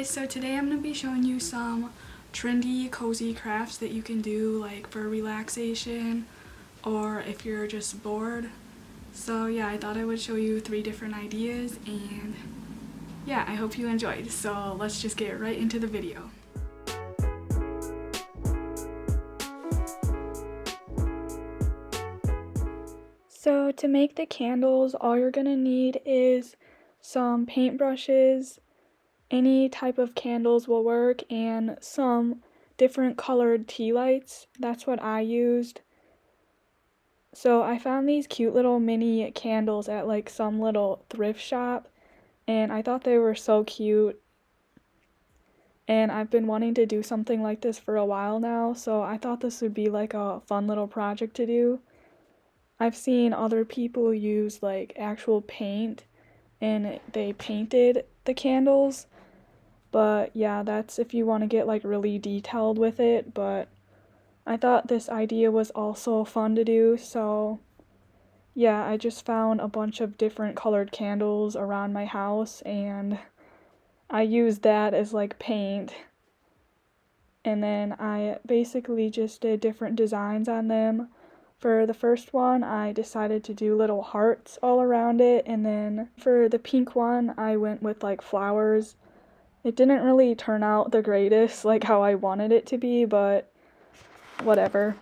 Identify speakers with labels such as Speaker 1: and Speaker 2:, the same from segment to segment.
Speaker 1: guys, so today I'm going to be showing you some trendy cozy crafts that you can do like for relaxation or if you're just bored. So yeah, I thought I would show you 3 different ideas and yeah, I hope you enjoyed. So let's just get right into the video. So to make the candles, all you're going to need is some paintbrushes. Any type of candles will work, and some different colored tea lights. That's what I used. So I found these cute little mini candles at like some little thrift shop, and I thought they were so cute. And I've been wanting to do something like this for a while now, so I thought this would be like a fun little project to do. I've seen other people use like actual paint and they painted the candles. But yeah, that's if you want to get like really detailed with it, but I thought this idea was also fun to do, so yeah, I just found a bunch of different colored candles around my house and I used that as like paint. And then I basically just did different designs on them. For the first one, I decided to do little hearts all around it, and then for the pink one, I went with like flowers. It didn't really turn out the greatest, like how I wanted it to be, but whatever.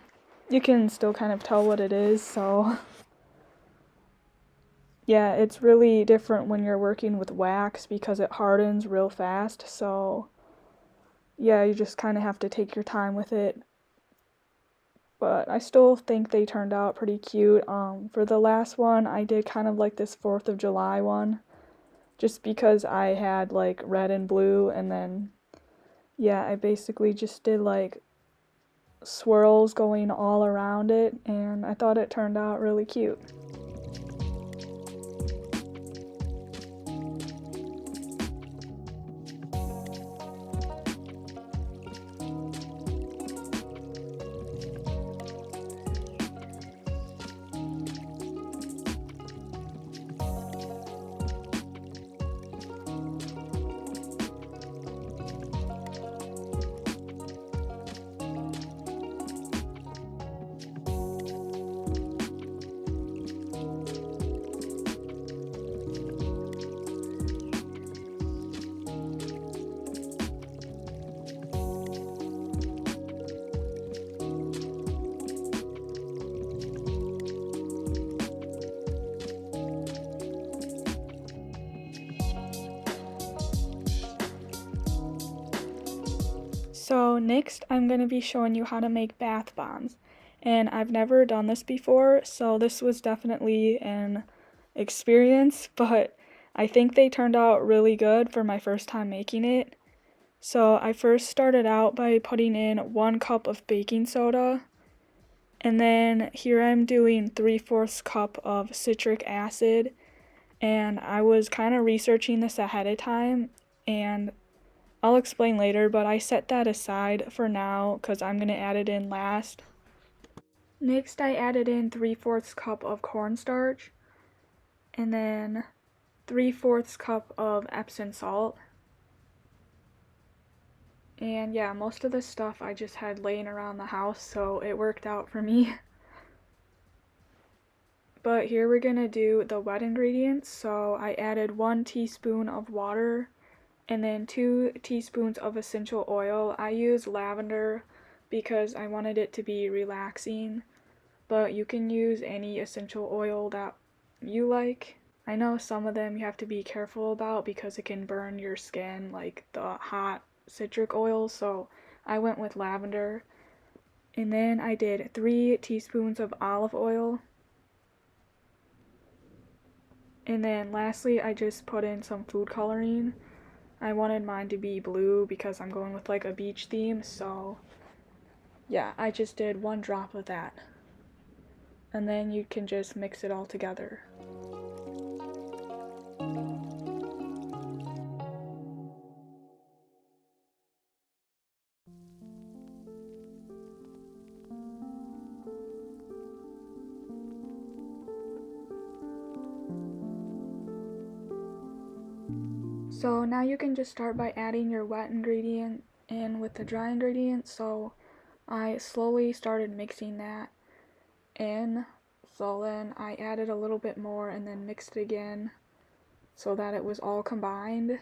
Speaker 1: You can still kind of tell what it is, so yeah, it's really different when you're working with wax because it hardens real fast, so yeah, you just kind of have to take your time with it. But I still think they turned out pretty cute. For the last one, I did kind of like this 4th of July one, just because I had like red and blue, and then yeah, I basically just did like swirls going all around it, and I thought it turned out really cute. So next I'm going to be showing you how to make bath bombs, and I've never done this before, so this was definitely an experience, but I think they turned out really good for my first time making it. So I first started out by putting in 1 cup of baking soda, and then here I'm doing 3/4 cup of citric acid, and I was kind of researching this ahead of time, and I'll explain later, but I set that aside for now because I'm going to add it in last. Next, I added in 3/4 cup of cornstarch, and then 3/4 cup of Epsom salt. And yeah, most of this stuff I just had laying around the house, so it worked out for me. But here we're going to do the wet ingredients, so I added 1 teaspoon of water, and then 2 teaspoons of essential oil. I used lavender because I wanted it to be relaxing, but you can use any essential oil that you like. I know some of them you have to be careful about because it can burn your skin, like the hot citric oil, so I went with lavender. And then I did 3 teaspoons of olive oil. And then lastly, I just put in some food coloring. I wanted mine to be blue because I'm going with like a beach theme, so yeah, I just did 1 drop of that. And then you can just mix it all together. So now you can just start by adding your wet ingredient in with the dry ingredient. So I slowly started mixing that in. So then I added a little bit more and then mixed it again so that it was all combined.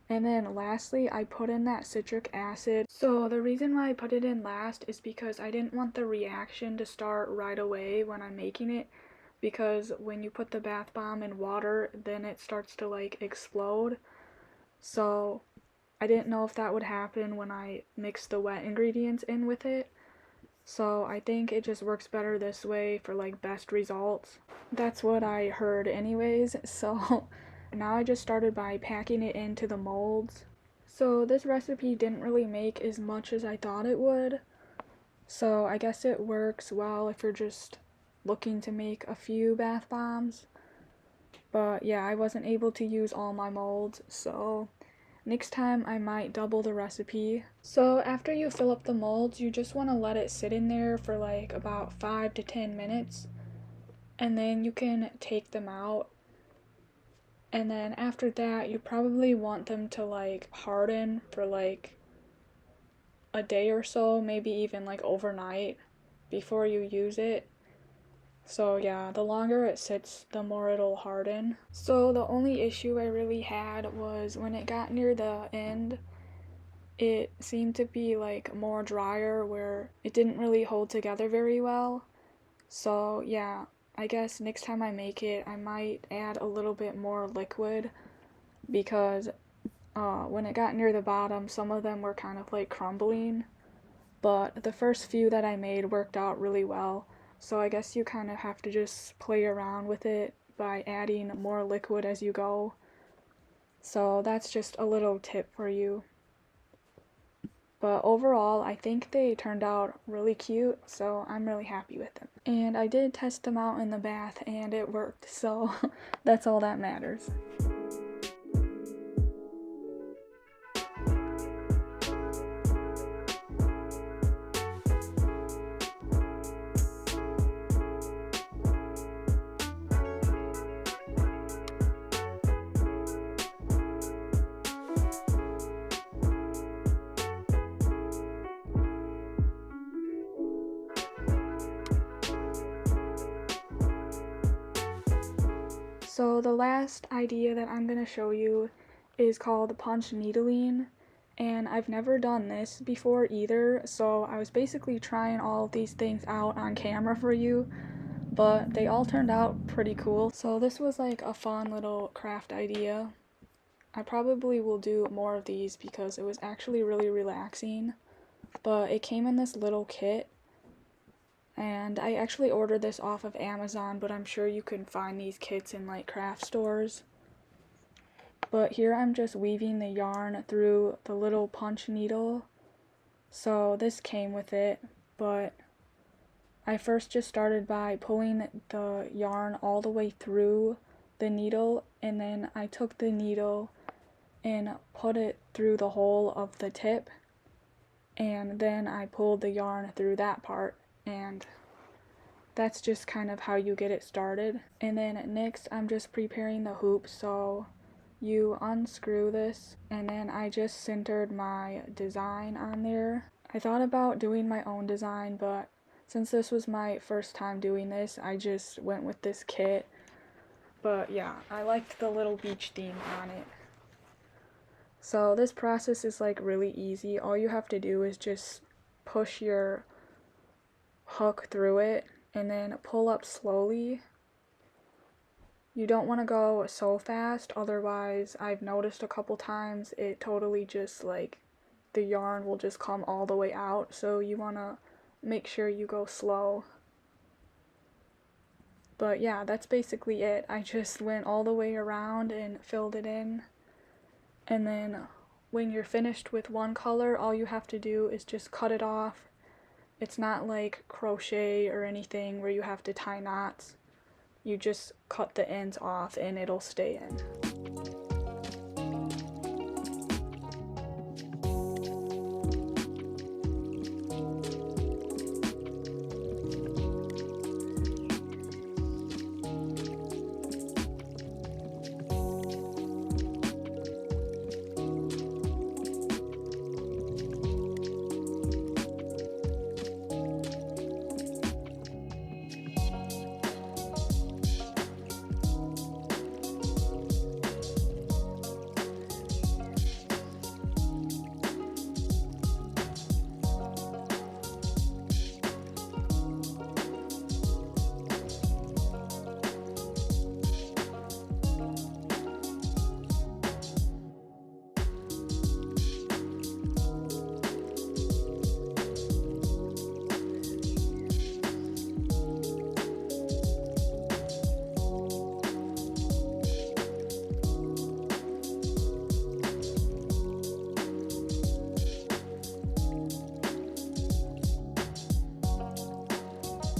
Speaker 1: And then lastly, I put in that citric acid. So the reason why I put it in last is because I didn't want the reaction to start right away when I'm making it, because when you put the bath bomb in water, then it starts to like explode. So I didn't know if that would happen when I mixed the wet ingredients in with it. So I think it just works better this way for like best results. That's what I heard anyways. So now I just started by packing it into the molds. So this recipe didn't really make as much as I thought it would. So I guess it works well if you're just looking to make a few bath bombs. But yeah, I wasn't able to use all my molds, so next time I might double the recipe. So after you fill up the molds, you just want to let it sit in there for like about 5 to 10 minutes. And then you can take them out. And then after that, you probably want them to like harden for like a day or so, maybe even like overnight before you use it. So yeah, the longer it sits, the more it'll harden. So the only issue I really had was when it got near the end, it seemed to be like more drier where it didn't really hold together very well. So yeah, I guess next time I make it, I might add a little bit more liquid, because when it got near the bottom, some of them were kind of like crumbling. But the first few that I made worked out really well. So I guess you kind of have to just play around with it by adding more liquid as you go. So that's just a little tip for you. But overall, I think they turned out really cute, so I'm really happy with them. And I did test them out in the bath and it worked, so that's all that matters. So the last idea that I'm going to show you is called punch needling, and I've never done this before either, so I was basically trying all of these things out on camera for you, but they all turned out pretty cool. So this was like a fun little craft idea. I probably will do more of these because it was actually really relaxing, but it came in this little kit. And I actually ordered this off of Amazon, but I'm sure you can find these kits in like craft stores. But here I'm just weaving the yarn through the little punch needle. So this came with it, but I first just started by pulling the yarn all the way through the needle, and then I took the needle and put it through the hole of the tip, and then I pulled the yarn through that part. And that's just kind of how you get it started. And then next I'm just preparing the hoop, so you unscrew this and then I just centered my design on there. I thought about doing my own design, but since this was my first time doing this, I just went with this kit. But yeah, I liked the little beach theme on it. So this process is like really easy. All you have to do is just push your hook through it and then pull up slowly. You don't want to go so fast, otherwise I've noticed a couple times it totally just like the yarn will just come all the way out, so you want to make sure you go slow. But yeah, that's basically it. I just went all the way around and filled it in, and then when you're finished with one color, all you have to do is just cut it off. It's not like crochet or anything where you have to tie knots. You just cut the ends off and it'll stay in.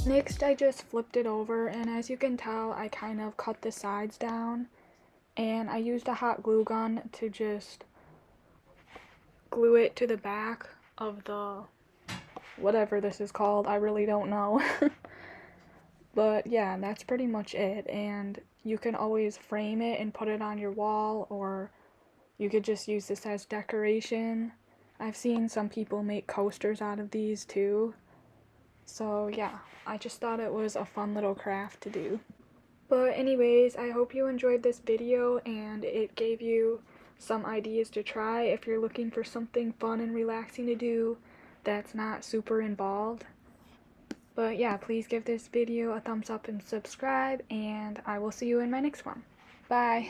Speaker 1: Next, I just flipped it over, and as you can tell, I kind of cut the sides down, and I used a hot glue gun to just glue it to the back of the whatever this is called. I really don't know. But yeah, that's pretty much it, and you can always frame it and put it on your wall, or you could just use this as decoration. I've seen some people make coasters out of these too. So yeah, I just thought it was a fun little craft to do. But anyways, I hope you enjoyed this video and it gave you some ideas to try if you're looking for something fun and relaxing to do that's not super involved. But yeah, please give this video a thumbs up and subscribe, and I will see you in my next one. Bye!